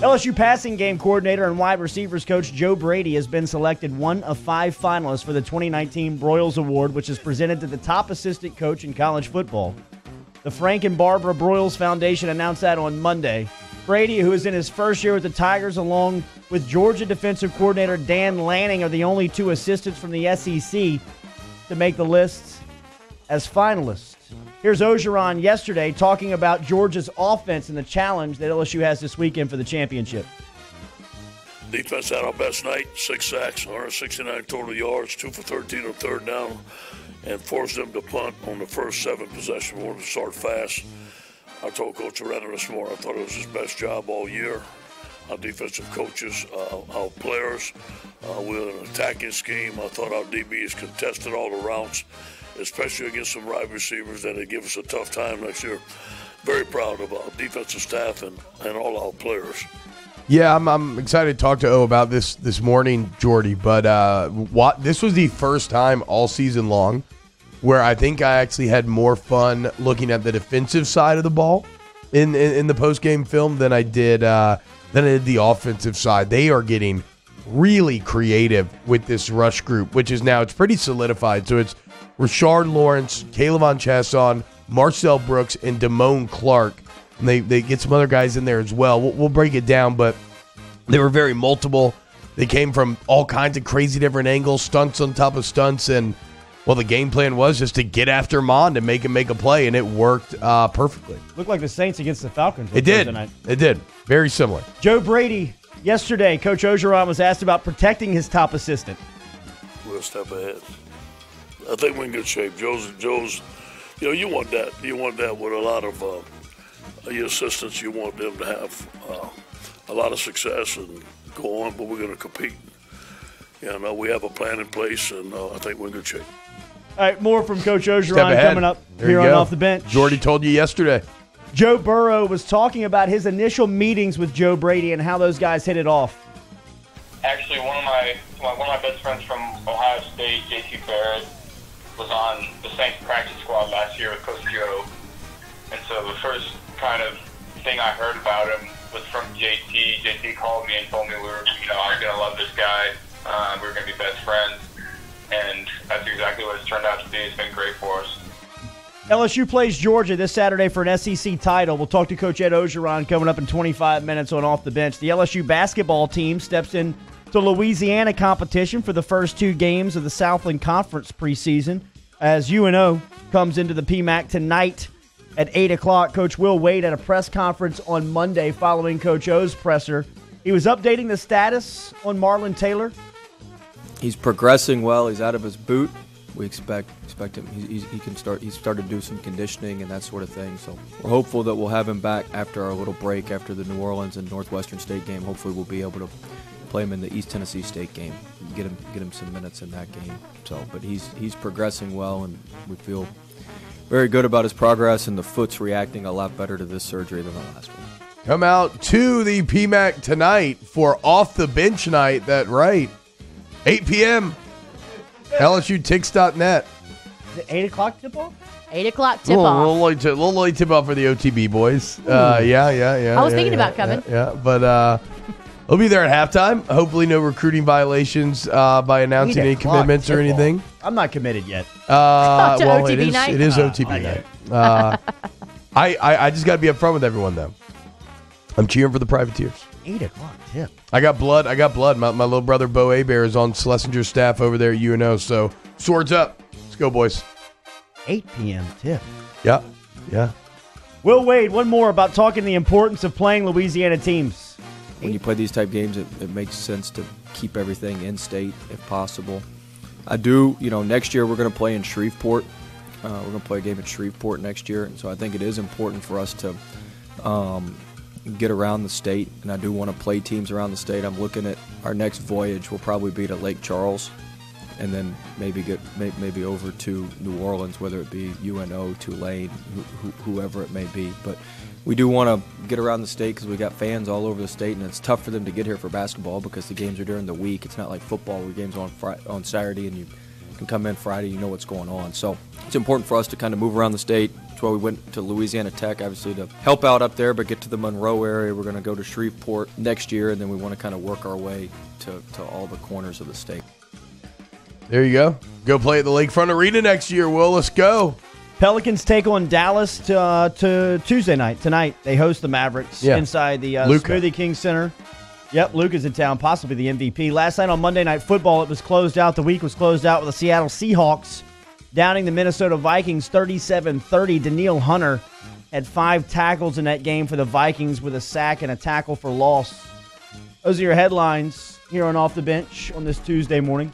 LSU passing game coordinator and wide receivers coach Joe Brady has been selected one of 5 finalists for the 2019 Broyles Award, which is presented to the top assistant coach in college football. The Frank and Barbara Broyles Foundation announced that on Monday. Brady, who is in his first year with the Tigers, along with Georgia defensive coordinator Dan Lanning, are the only 2 assistants from the SEC to make the list as finalists. Here's Ogeron yesterday talking about Georgia's offense and the challenge that LSU has this weekend for the championship. Defense had our best night, 6 sacks, 169 total yards, 2 for 13 on third down, and forced them to punt on the first 7 possessions. We wanted to start fast. I told Coach Arena this morning I thought it was his best job all year. Our defensive coaches, our players, we're in an attacking scheme. I thought our DBs contested all the routes, especially against some wide receivers that would give us a tough time next year. Very proud of our defensive staff and all our players. Yeah, I'm excited to talk to O about this morning, Jordy. But this was the first time all season long where I think I actually had more fun looking at the defensive side of the ball in the post-game film than I did the offensive side. They are getting really creative with this rush group, which is now it's pretty solidified. So it's Rashard Lawrence, Caleb Chasson, Marcel Brooks, and Damone Clark. And they get some other guys in there as well. We'll break it down, but they were very multiple. They came from all kinds of crazy different angles, stunts on top of stunts, and well, the game plan was just to get after Mond and make him make a play, and it worked perfectly. Looked like the Saints against the Falcons. It did. It did. Very similar. Joe Brady, yesterday, Coach Ogeron was asked about protecting his top assistant. We're a step ahead. I think we're in good shape. Joe's. You want that. You want that with a lot of your assistants. You want them to have a lot of success and go on, but we're going to compete. We have a plan in place, and I think we're in good shape. All right, more from Coach Ogeron coming up here on Off the Bench. Jordy told you yesterday. Joe Burrow was talking about his initial meetings with Joe Brady and how those guys hit it off. Actually, one of my best friends from Ohio State, J.T. Barrett, was on the Saints practice squad last year with Coach Joe. And so the first kind of thing I heard about him was from J.T. J.T. called me and told me I was going to love this guy. We were going to be best friends. And that's exactly what it's turned out to be. It's been great for us. LSU plays Georgia this Saturday for an SEC title. We'll talk to Coach Ed Ogeron coming up in 25 minutes on Off the Bench. The LSU basketball team steps in to Louisiana competition for the first 2 games of the Southland Conference preseason as UNO comes into the PMAC tonight at 8 o'clock. Coach Will Wade at a press conference on Monday following Coach O's presser. He was updating the status on Marlon Taylor. He's progressing well. He's out of his boot. We expect him. He can start. He's started to do some conditioning and that sort of thing. So we're hopeful that we'll have him back after our little break after the New Orleans and Northwestern State game. Hopefully we'll be able to play him in the East Tennessee State game, get him some minutes in that game. So, but he's progressing well, and we feel very good about his progress. And the foot's reacting a lot better to this surgery than the last one. Come out to the PMAC tonight for Off the Bench night. That right, 8 p.m. LSUTix.net. Is it 8 o'clock tip-off? 8 o'clock tip-off. Little late tip-off for the OTB boys. Yeah. I was thinking about coming. Yeah, but we'll be there at halftime. Hopefully no recruiting violations by announcing any commitments or anything. I'm not committed yet. Well, OTB night? It is OTB night. I just got to be upfront with everyone, though. I'm cheering for the Privateers. 8 o'clock tip. I got blood. My little brother, Bo Abear, is on Schlesinger's staff over there at UNO, so swords up. Let's go, boys. 8 p.m. tip. Yeah. Will Wade, one more about talking the importance of playing Louisiana teams. When you play these type games, it makes sense to keep everything in state if possible. I do, next year we're going to play in Shreveport. We're going to play a game in Shreveport next year, and so I think it is important for us to get around the state, and I do want to play teams around the state. I'm looking at our next voyage will probably be to Lake Charles, and then maybe over to New Orleans, whether it be UNO, Tulane, whoever it may be. But we do want to get around the state because we got fans all over the state, and it's tough for them to get here for basketball because the games are during the week. It's not like football where games are on Saturday and you and come in Friday, you know what's going on. So it's important for us to kind of move around the state. That's why we went to Louisiana Tech, obviously, to help out up there, but get to the Monroe area. We're going to go to Shreveport next year, and then we want to kind of work our way to all the corners of the state. There you go. Go play at the Lakefront Arena next year, Will. Let's go. Pelicans take on Dallas to Tuesday night. Tonight, they host the Mavericks inside the Smoothie King Center. Yep, Luka's in town, possibly the MVP. Last night on Monday Night Football, it was closed out. The week was closed out with the Seattle Seahawks downing the Minnesota Vikings 37-30. Danielle Hunter had 5 tackles in that game for the Vikings with a sack and a tackle for loss. Those are your headlines here on Off the Bench on this Tuesday morning.